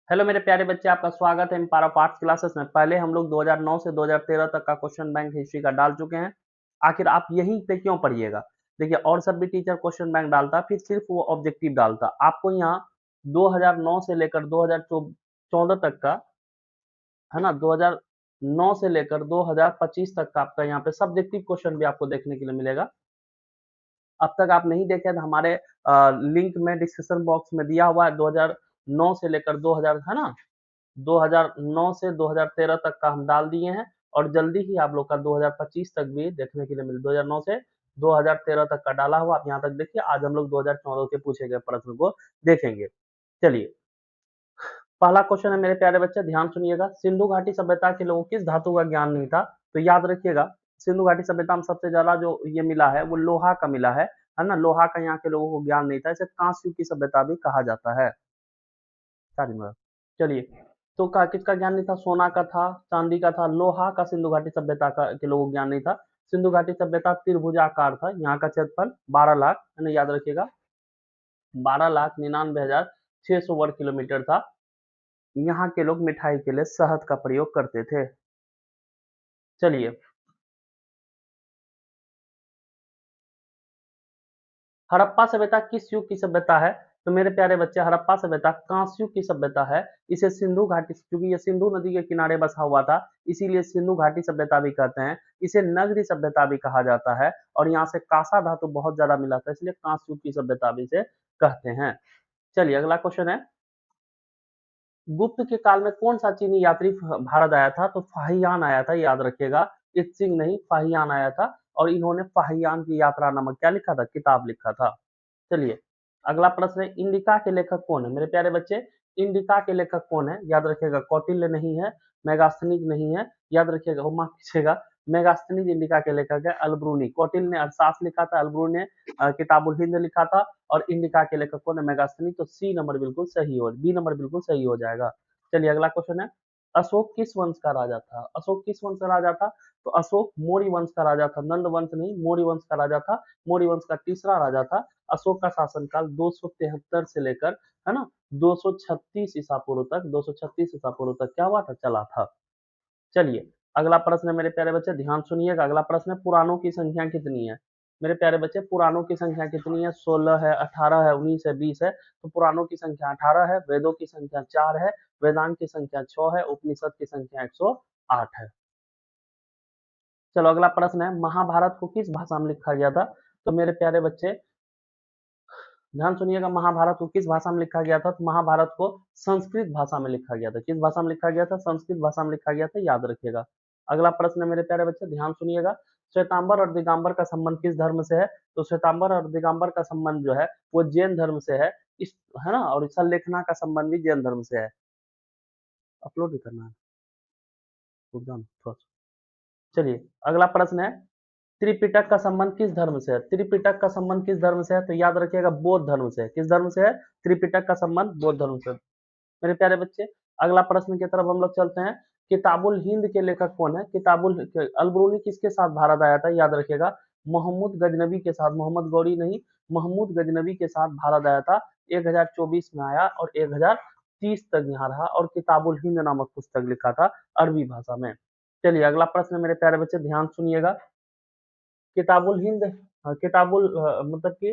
Hello मेरे प्यारे बच्चे, आपका स्वागत है पारा पार्ट्स क्लासेस में। पहले हम लोग 2009 से 2013 तक का क्वेश्चन बैंक हिस्ट्री का डाल चुके हैं। आखिर आप यहीं पे क्यों पढ़िएगा? देखिए, और सब भी टीचर क्वेश्चन बैंक डालता, फिर सिर्फ वो ऑब्जेक्टिव डालता। आपको यहाँ 2009 से लेकर 2014 तक का, है ना, 2009 से लेकर 2025 तक का आपका यहाँ पे सब्जेक्टिव क्वेश्चन भी आपको देखने के लिए मिलेगा। अब तक आप नहीं देखे तो हमारे लिंक में डिस्क्रिप्शन बॉक्स में दिया हुआ है। 2009 से लेकर 2000, है ना, 2009 से 2013 तक का हम डाल दिए हैं। और जल्दी ही आप लोग का 2025 तक भी देखने के लिए मिले। 2009 से 2013 तक का डाला हुआ, आप यहाँ तक देखिए। आज हम लोग 2014 के पूछे गए प्रश्न को देखेंगे। चलिए, पहला क्वेश्चन है मेरे प्यारे बच्चे, ध्यान सुनिएगा। सिंधु घाटी सभ्यता के लोगों को किस धातु का ज्ञान नहीं था? तो याद रखिएगा, सिंधु घाटी सभ्यता में सबसे ज्यादा जो ये मिला है वो लोहा का मिला है ना। लोहा का यहाँ के लोगों को ज्ञान नहीं था। इसे कांस्य युग की सभ्यता भी कहा जाता है। चलिए, तो का किसका ज्ञान नहीं था? सोना का था, चांदी का था, लोहा का सिंधु घाटी सभ्यता का के लोगों को ज्ञान नहीं था। सिंधु घाटी सभ्यता त्रिभुजाकार था। यहाँ का क्षेत्रफल 12 लाख, है ना, याद रखिएगा, 12,99,600 वर्ग किलोमीटर था। यहाँ के लोग मिठाई के लिए शहद का प्रयोग करते थे। चलिए, हड़प्पा सभ्यता किस युग की सभ्यता है? तो मेरे प्यारे बच्चे, हड़प्पा सभ्यता कांस्य युग की सभ्यता है। इसे सिंधु घाटी, क्योंकि ये सिंधु नदी के किनारे बसा हुआ था, इसीलिए सिंधु घाटी सभ्यता भी कहते हैं। इसे नगरी सभ्यता भी कहा जाता है। और यहाँ से कांसा धातु बहुत ज्यादा मिला था, इसलिए कांस्य युग की सभ्यता भी इसे कहते हैं। चलिए, अगला क्वेश्चन है, गुप्त के काल में कौन सा चीनी यात्री भारत आया था? तो फाहियान आया था, याद रखिएगा, इत्सिंग नहीं, फाहियान आया था। और इन्होंने फाहियान की यात्रा नामक क्या लिखा था? किताब लिखा था। चलिए, अगला प्रश्न है, इंडिका के लेखक कौन है? मेरे प्यारे बच्चे, इंडिका के लेखक कौन है? याद रखिएगा, कौटिल्य नहीं है, मेगास्थनीज नहीं है, याद रखिएगा, वो माफ कीजिएगा, मेगास्थनीज इंडिका के लेखक है अल्ब्रूनी। कौटिल्य ने अर्थशास्त्र लिखा था, अल्ब्रूनी ने किताबुल हिंद लिखा था। और इंडिका के लेखक कौन है? मेगास्थनी। तो सी नंबर बिल्कुल सही हो, बी नंबर बिल्कुल सही हो जाएगा। चलिए, अगला क्वेश्चन है, अशोक किस वंश का राजा था? अशोक किस वंश का राजा था? तो अशोक मौर्य वंश का राजा था, नंद वंश नहीं, मौर्य वंश का राजा था। मौर्य वंश का तीसरा राजा था। अशोक का शासनकाल 273 से लेकर, है ना, 236 ईसा पूर्व तक, 236 ईसा पूर्व तक क्या हुआ था? चला था। चलिए, अगला प्रश्न है मेरे प्यारे बच्चे, ध्यान सुनिएगा। अगला प्रश्न है, पुराणों की संख्या कितनी है? मेरे प्यारे बच्चे, पुराणों की संख्या कितनी है? 16 है, 18 है, 19 है, 20 है। तो पुराणों की संख्या 18 है, वेदों की संख्या 4 है, वेदांत की संख्या 6 है, उपनिषद की संख्या 108 है। चलो, अगला प्रश्न है, महाभारत को किस भाषा में लिखा गया था? तो मेरे प्यारे बच्चे, ध्यान सुनिएगा, महाभारत को किस भाषा में लिखा गया था? तो महाभारत को संस्कृत भाषा में लिखा गया था। किस भाषा में लिखा गया था? संस्कृत भाषा में लिखा गया था, याद रखिएगा। अगला प्रश्न है मेरे प्यारे बच्चे, ध्यान सुनिएगा, श्वेतांबर और दिगंबर का संबंध किस धर्म से है? तो श्वेतांबर और दिगंबर का संबंध जो है वो जैन धर्म से है। इस, है ना, और इसका लेखना का संबंध भी जैन धर्म से है। अपलोड भी करना है, रुक जाओ थोड़ा सा। चलिए, अगला प्रश्न है, त्रिपिटक का संबंध किस धर्म से है? त्रिपिटक का संबंध किस धर्म से है? तो याद रखिएगा, बौद्ध धर्म से है। किस धर्म से है? त्रिपिटक का संबंध बौद्ध धर्म से। मेरे प्यारे बच्चे, अगला प्रश्न की तरफ हम लोग चलते हैं। किताबुल हिंद के लेखक कौन है? अलबरूनी किसके साथ भारत आया था? याद रखिएगा, मोहम्मद गजनबी के साथ, मोहम्मद गौरी नहीं, महमूद गजनबी के साथ भारत आया था। 1024 में आया और 1030 तक यहाँ रहा, और किताबुल हिंद नामक पुस्तक लिखा था अरबी भाषा में। चलिए, अगला प्रश्न मेरे प्यारे बच्चे, ध्यान सुनिएगा। किताबुल हिंद, किताबुल मतलब कि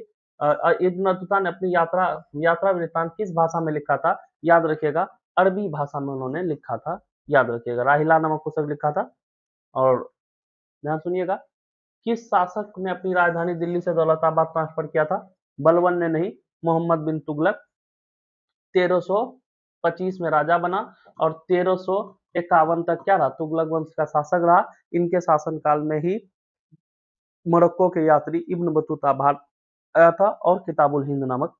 इब्न बतूता ने अपनी यात्रा यात्रा वृत्तांत किस भाषा में लिखा था? याद रखिएगा, अरबी भाषा में उन्होंने लिखा था। याद रखिएगा, राहिला नामक पुस्तक लिखा था। और ध्यान सुनिएगा, किस शासक ने अपनी राजधानी दिल्ली से दौलताबाद ट्रांसफर किया था? बलबन ने नहीं, मोहम्मद बिन तुगलक। 1325 में राजा बना, और 1351 तक क्या रहा? तुगलक वंश का शासक रहा। इनके शासनकाल में ही मोरक्को के यात्री इब्न बतूता भारत आया था और किताबुल हिंद नामक,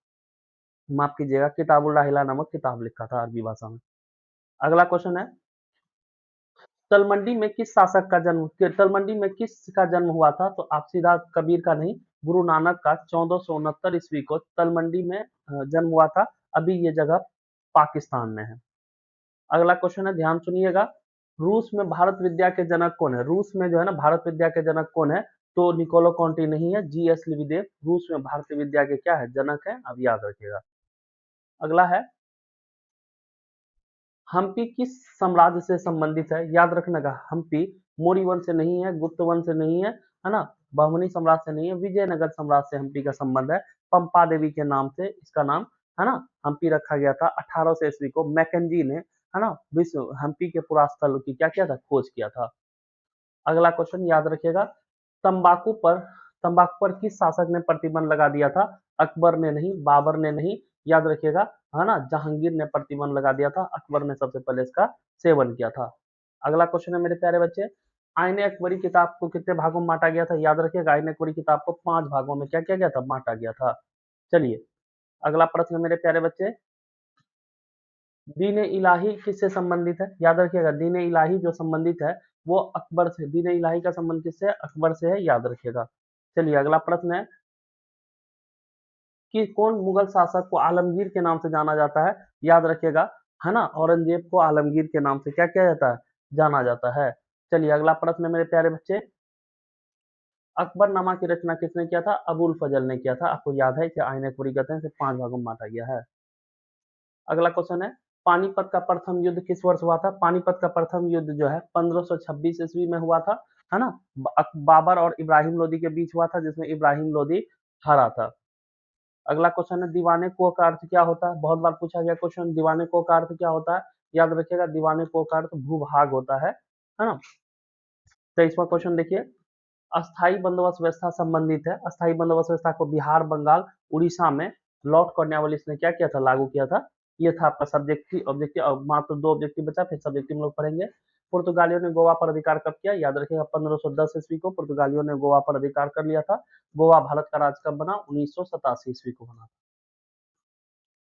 माफ कीजिएगा, किताबुल राहिला नामक किताब लिखा था अरबी भाषा में। अगला क्वेश्चन है, तलमंडी में किस शासक का जन्म, तलमंडी में किसका जन्म हुआ था? तो आप सीधा कबीर का नहीं, गुरु नानक का 1469 ईस्वी को तलमंडी में जन्म हुआ था। अभी ये जगह पाकिस्तान में है। अगला क्वेश्चन है, ध्यान सुनिएगा, रूस में भारत विद्या के जनक कौन है? रूस में जो है ना, भारत विद्या के जनक कौन है? तो निकोलो कॉन्टी नहीं है, जीएस लिविदेव रूस में भारतीय विद्या के क्या है? जनक है। अब याद रखिएगा। अगला है, हम्पी किस साम्राज्य से संबंधित है? याद रखने का, हम्पी मौर्य वंश से नहीं है, गुप्त वंश से नहीं है ना, बहमनी सम्राट से नहीं है, विजयनगर सम्राट से हम्पी का संबंध है। पंपा देवी के नाम से इसका नाम, है ना, हम्पी रखा गया था। 1800 ईस्वी को मैकेंजी ने, है ना, विश्व हम्पी के पुरास्थल की क्या किया था, खोज किया था। अगला क्वेश्चन याद रखिएगा, तंबाकू पर तंबाकू पर किस शासक ने प्रतिबंध लगा दिया था? अकबर ने नहीं, बाबर ने नहीं, याद रखिएगा, है ना, जहांगीर ने प्रतिबंध लगा दिया था। अकबर ने सबसे पहले इसका सेवन किया था। अगला क्वेश्चन है मेरे प्यारे बच्चे, आईने अकबरी किताब को कितने भागों में बांटा गया था? याद रखिएगा, आईने अकबरी किताब को 5 भागों में क्या किया गया था, बांटा गया था। चलिए अगला प्रश्न मेरे प्यारे बच्चे, दीन इलाही किससे संबंधित है? याद रखिएगा, दीन इलाही जो संबंधित है वो अकबर से, दीन इलाही का संबंध किससे है? अकबर से है, याद रखिएगा। चलिए अगला प्रश्न है कि कौन मुगल शासक को आलमगीर के नाम से जाना जाता है? याद रखिएगा, है ना, औरंगजेब को आलमगीर के नाम से क्या किया जाता है, जाना जाता है। चलिए अगला प्रश्न है मेरे प्यारे बच्चे, अकबरनामा की रचना किसने किया था? अबुल फजल ने किया था। आपको याद है, इसे आईने पूरी कहते हैं, इसे 5 भागों में बांटा गया है। अगला क्वेश्चन है, पानीपत का प्रथम युद्ध किस वर्ष हुआ था? पानीपत का प्रथम युद्ध जो है 1526 ईस्वी में हुआ था, है ना, बाबर और इब्राहिम लोदी के बीच हुआ था, जिसमें इब्राहिम लोदी हारा था। अगला क्वेश्चन है, दीवाने को का अर्थ क्या होता है? बहुत बार पूछा गया क्वेश्चन, दीवाने को का अर्थ क्या होता है? याद रखिएगा, दीवाने को का अर्थ भूभाग होता है ना। 23वां क्वेश्चन देखिए, अस्थाई बंदोबस्त व्यवस्था संबंधित है। अस्थाई बंदोबस्त व्यवस्था को बिहार, बंगाल, उड़ीसा में लॉर्ड कॉर्नवालिस ने क्या किया था, लागू किया था। ये था आपका सब्जेक्टिव ऑब्जेक्टिव। अब मात्र 2 ऑब्जेक्टिव बचा, फिर सब्जेक्टिव हम लोग पढ़ेंगे। पुर्तगालियों ने गोवा पर अधिकार कब किया? याद रखिएगा, 1510 ईस्वी को पुर्तगालियों ने गोवा पर अधिकार कर लिया था। गोवा भारत का राज्य कब बना? 1987 ईस्वी को बना।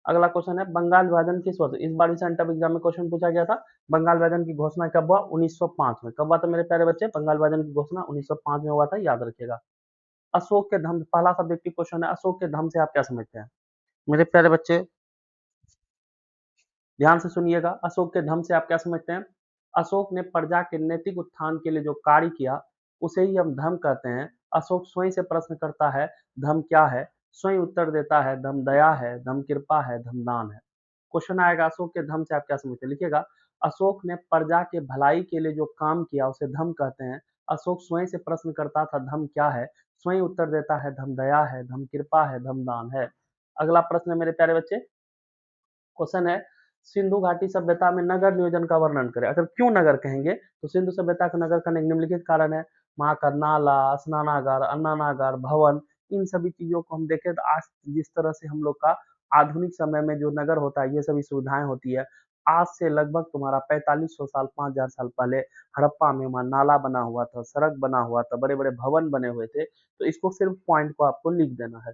अगला क्वेश्चन है, बंगाल विभाजन किस वर्ष? इस बार सेंट्रल एग्जाम में क्वेश्चन पूछा गया था। बंगाल विभाजन की घोषणा कब हुआ? 1905 में। कब हुआ था मेरे प्यारे बच्चे? बंगाल विभाजन की घोषणा 1905 में हुआ था, याद रखिएगा। अशोक के धम्म, पहला सब्जेक्टिव क्वेश्चन है, अशोक के धम्म से आप क्या समझते हैं? मेरे प्यारे बच्चे ध्यान से सुनिएगा, अशोक के धम्म से आप क्या समझते हैं? अशोक ने प्रजा के नैतिक उत्थान के लिए जो कार्य किया, उसे ही हम धर्म कहते हैं। अशोक स्वयं से प्रश्न करता है, धर्म क्या है? स्वयं उत्तर देता है, धर्म दया है, धर्म कृपा है, धर्म दान है। क्वेश्चन आएगा, अशोक के धर्म से आप क्या समझते हैं? लिखिएगा, अशोक ने प्रजा के भलाई के लिए जो काम किया उसे धर्म कहते हैं। अशोक स्वयं से प्रश्न करता था, धर्म क्या है? स्वयं उत्तर देता है, धर्म दया है, धर्म कृपा है, धर्म दान है। अगला प्रश्न है मेरे प्यारे बच्चे, क्वेश्चन है, सिंधु घाटी सभ्यता में नगर नियोजन का वर्णन करें। अगर क्यों नगर कहेंगे तो सिंधु सभ्यता का नगर का निम्नलिखित कारण है, वहां का नाला, स्नानागार, अन्नानागार, भवन, इन सभी चीजों को हम देखें तो आज जिस तरह से हम लोग का आधुनिक समय में जो नगर होता है, ये सभी सुविधाएं होती है, आज से लगभग तुम्हारा 4500 साल, 5000 साल पहले हड़प्पा में वहां नाला बना हुआ था, सड़क बना हुआ था, बड़े बड़े भवन बने हुए थे। तो इसको सिर्फ पॉइंट को आपको लिख देना है।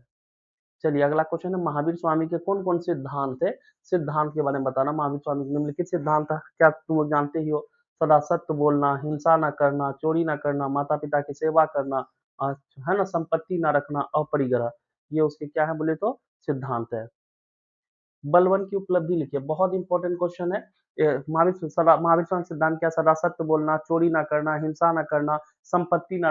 चलिए अगला क्वेश्चन है, महावीर स्वामी के कौन कौन से सिद्धांत थे? सिद्धांत के बारे में बताना। महावीर स्वामी के निम्नलिखित सिद्धांत था, क्या तुम लोग जानते ही हो? सदा सत्य बोलना, हिंसा न करना, चोरी न करना, माता पिता की सेवा करना, है ना, संपत्ति न रखना, अपरिग्रह, ये उसके क्या है बोले तो सिद्धांत है। बलवन की उपलब्धि लिखिए, बहुत इंपॉर्टेंट क्वेश्चन है। महावीर स्वामी सिद्धांत क्या? सदा सत्य बोलना, चोरी ना करना, हिंसा ना करना, संपत्ति ना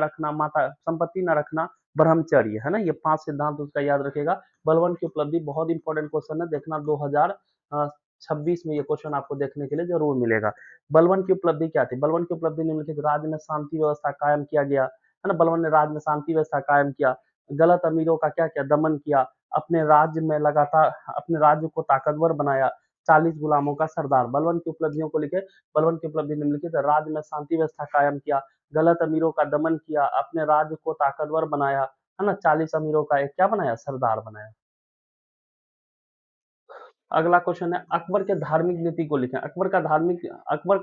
रखना, ब्रह्मचर्य, है ना, ये 5 सिद्धांत उसका याद रखेगा। बलवन की उपलब्धि बहुत इंपॉर्टेंट क्वेश्चन है, देखना 2026 में ये क्वेश्चन आपको देखने के लिए जरूर मिलेगा। बलवन की उपलब्धि क्या थी? बलवन की उपलब्धि निम्नलिखित, राज्य में शांति व्यवस्था कायम किया गया, है ना, बलवन ने राज्य में शांति व्यवस्था कायम किया, गलत अमीरों का क्या किया, दमन किया, अपने राज्य में लगातार अपने राज्य को ताकतवर बनाया, 40 गुलामों का सरदार। बलवन की उपलब्धियों को लिखे, बलवन की उपलब्धि निम्नलिखित, राज्य में शांति व्यवस्था कायम किया, गलत अमीरों का दमन किया, अपने राज्य को ताकतवर बनाया, है ना, 40 अमीरों का एक क्या बनाया, सरदार बनाया। अगला क्वेश्चन है, अकबर के धार्मिक नीति को लिखें। अकबर का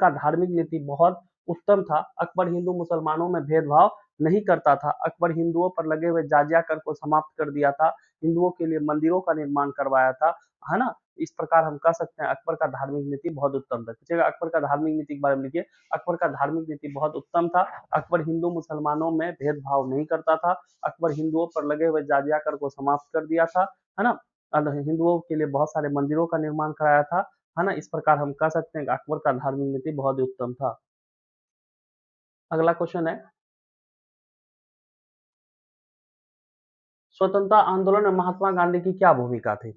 धार्मिक नीति बहुत उत्तम था। अकबर हिंदू मुसलमानों में भेदभाव नहीं करता था। अकबर हिंदुओं पर लगे हुए जाजिया कर को समाप्त कर दिया था, हिंदुओं के लिए मंदिरों का निर्माण करवाया था, है ना। इस प्रकार हम कह सकते हैं अकबर का धार्मिक नीति बहुत उत्तम था। पूछेगा अकबर का धार्मिक नीति के बारे में लिखिए, अकबर का धार्मिक नीति बहुत उत्तम था। अकबर हिंदू मुसलमानों में भेदभाव नहीं करता था। अकबर हिंदुओं पर लगे हुए जाजिया कर को समाप्त कर दिया था, है ना। हिंदुओं के लिए बहुत सारे मंदिरों का निर्माण कराया था, है ना। इस प्रकार हम कह सकते हैं कि अकबर का धार्मिक नीति बहुत ही उत्तम था। अगला क्वेश्चन है, स्वतंत्रता आंदोलन में महात्मा गांधी की क्या भूमिका थी?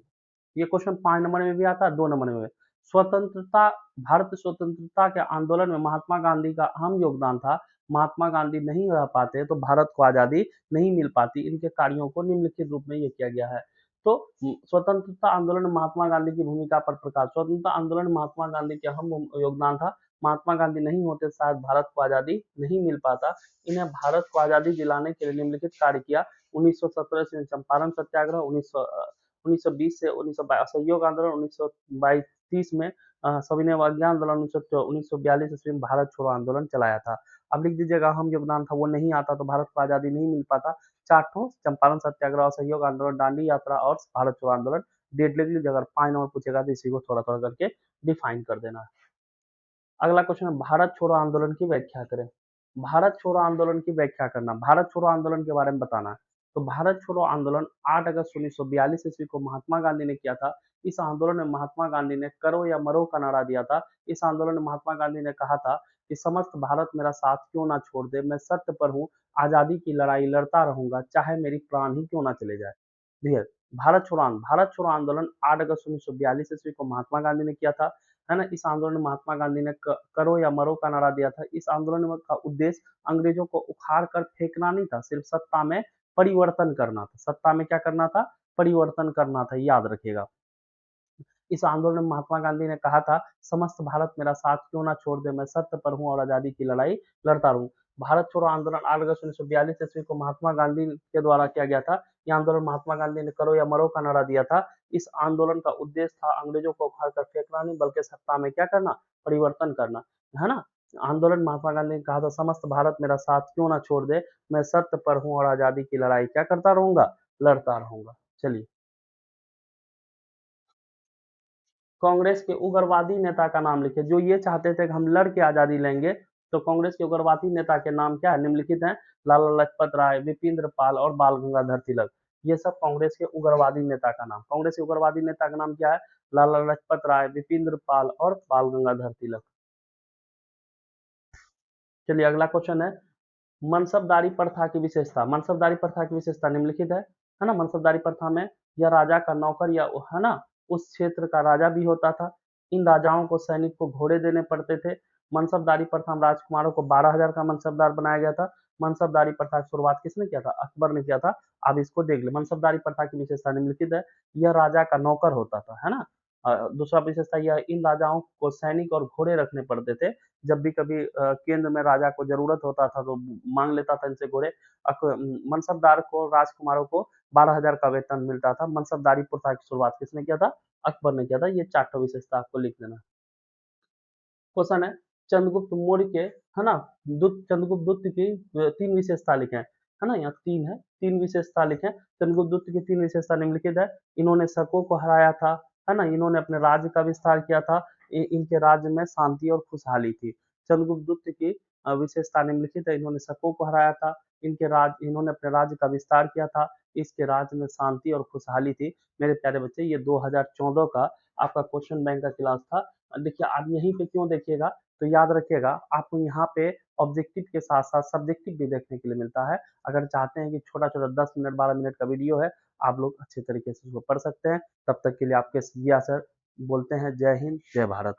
ये क्वेश्चन 5 नंबर में भी आता है, 2 नंबर में भी। स्वतंत्रता भारत स्वतंत्रता के आंदोलन में महात्मा गांधी का अहम योगदान था। महात्मा गांधी नहीं रह पाते तो भारत को आजादी नहीं मिल पाती। इनके कार्यों को निम्नलिखित रूप में ये किया गया है। तो स्वतंत्रता आंदोलन में महात्मा गांधी की भूमिका पर प्रकाश। स्वतंत्रता आंदोलन में महात्मा गांधी के अहम योगदान था। महात्मा गांधी नहीं होते शायद भारत को आजादी नहीं मिल पाता। इन्हें भारत को आजादी दिलाने के लिए निम्नलिखित कार्य किया। 1917 से चंपारण सत्याग्रह, 1920 से 1922 असहयोग आंदोलन, 1930 में सविनय अवज्ञा आंदोलन, 1942 ईस्वी में भारत छोड़ो आंदोलन चलाया था। अब लिख दीजिएगा अहम योगदान था, वो नहीं आता तो भारत को आजादी नहीं मिल पाता। चार ठो चंपारण सत्याग्रह, असहयोग आंदोलन, दांडी यात्रा और भारत छोड़ो आंदोलन। डेट लिख लीजिए, अगर 5 नंबर पूछेगा तो इसी को थोड़ा थोड़ा करके डिफाइन कर देना है। अगला क्वेश्चन है भारत छोड़ो आंदोलन की व्याख्या करें। भारत छोड़ो आंदोलन की व्याख्या करना, भारत छोड़ो आंदोलन के बारे में बताना है। तो भारत छोड़ो आंदोलन 8 अगस्त 1942 ईस्वी को महात्मा गांधी ने किया था। इस आंदोलन में महात्मा गांधी ने करो या मरो का नारा दिया था। इस आंदोलन में महात्मा गांधी ने कहा था कि समस्त भारत मेरा साथ क्यों ना छोड़ दे, मैं सत्य पर हूँ, आजादी की लड़ाई लड़ता रहूंगा, चाहे मेरी प्राण ही क्यों ना चले जाए। ठीक है। भारत छोड़ो आंदोलन 8 अगस्त 1942 ईस्वी को महात्मा गांधी ने किया था, है ना। इस आंदोलन में महात्मा गांधी ने करो या मरो का नारा दिया था। इस आंदोलन का उद्देश्य अंग्रेजों को उखाड़ कर फेंकना नहीं था, सिर्फ सत्ता में परिवर्तन करना था। सत्ता में क्या करना था? परिवर्तन करना था, याद रखिएगा। इस आंदोलन में महात्मा गांधी ने कहा था समस्त भारत मेरा साथ क्यों ना छोड़ दे, मैं सत्य पर हूँ और आजादी की लड़ाई लड़ता रहूं। भारत छोड़ो आंदोलन 8 अगस्त 1942 ईस्वी को महात्मा गांधी के द्वारा किया गया था। यह आंदोलन महात्मा गांधी ने करो या मरो का नारा दिया था। इस आंदोलन का उद्देश्य था अंग्रेजों को उखाड़ कर फेंकना नहीं, बल्कि सत्ता में क्या करना? परिवर्तन करना, है ना। आंदोलन महात्मा गांधी ने कहा था समस्त भारत मेरा साथ क्यों ना छोड़ दे, मैं सत्य पर हूँ और आजादी की लड़ाई क्या करता रहूंगा? लड़ता रहूंगा। चलिए, कांग्रेस के उग्रवादी नेता का नाम लिखिए जो ये चाहते थे कि हम लड़ के आजादी लेंगे। तो कांग्रेस के उग्रवादी नेता के नाम क्या है? निम्नलिखित हैं। लाला लाजपत राय, विपिंद्र पाल और बाल गंगाधर तिलक। ये सब कांग्रेस के उग्रवादी नेता का नाम। कांग्रेस के उग्रवादी नेता का नाम क्या है? लाला लाजपत राय, विपिंद्र पाल और बाल गंगाधर तिलक। चलिए, अगला क्वेश्चन है मनसबदारी प्रथा की विशेषता। मनसबदारी प्रथा की विशेषता निम्नलिखित है ना। मनसबदारी प्रथा में यह राजा का नौकर या, है ना, उस क्षेत्र का राजा भी होता था। इन राजाओं को सैनिक को घोड़े देने पड़ते थे। मनसबदारी प्रथा में राजकुमारों को 12,000 का मनसबदार बनाया गया था। मनसबदारी प्रथा की शुरुआत किसने किया था? अकबर ने किया था। आप इसको देख ले। मनसबदारी प्रथा की विशेषता निम्नलिखित है। यह राजा का नौकर होता था, है ना। दूसरा विशेषता यह, इन राजाओं को सैनिक और घोड़े रखने पड़ते थे। जब भी कभी केंद्र में राजा को जरूरत होता था तो मांग लेता था इनसे घोड़े। मनसबदार को, राजकुमारों को 12,000 का वेतन मिलता था। मनसबदारी प्रथा की शुरुआत किसने किया था? अकबर ने किया था। ये 4 विशेषता आपको लिख देना। क्वेश्चन है चंद्रगुप्त मौर्य के, है ना, चंद्रगुप्त गुप्त की 3 विशेषता लिखें, है ना। यहाँ 3 है, 3 विशेषता लिखें। चंद्रगुप्त गुप्त की 3 विशेषता निम्नलिखित है। इन्होंने शकों को हराया था, है ना। इन्होंने अपने राज्य का विस्तार किया था। इनके राज्य में शांति और खुशहाली थी। चंद्रगुप्त गुप्त की विशेषता निम्नलिखित है। इन्होंने शकों को हराया था, इन्होंने अपने राज्य का विस्तार किया था, इसके राज्य में शांति और खुशहाली थी। मेरे प्यारे बच्चे, ये 2014 का आपका क्वेश्चन बैंक का क्लास था। देखिए, आप यहीं पे क्यों देखिएगा, तो याद रखिएगा आपको यहाँ पे ऑब्जेक्टिव के साथ साथ सब्जेक्टिव भी देखने के लिए मिलता है। अगर चाहते हैं कि छोटा छोटा 10 मिनट 12 मिनट का वीडियो है, आप लोग अच्छे तरीके से उसको पढ़ सकते हैं। तब तक के लिए आपके जिया सर बोलते हैं जय हिंद जय भारत।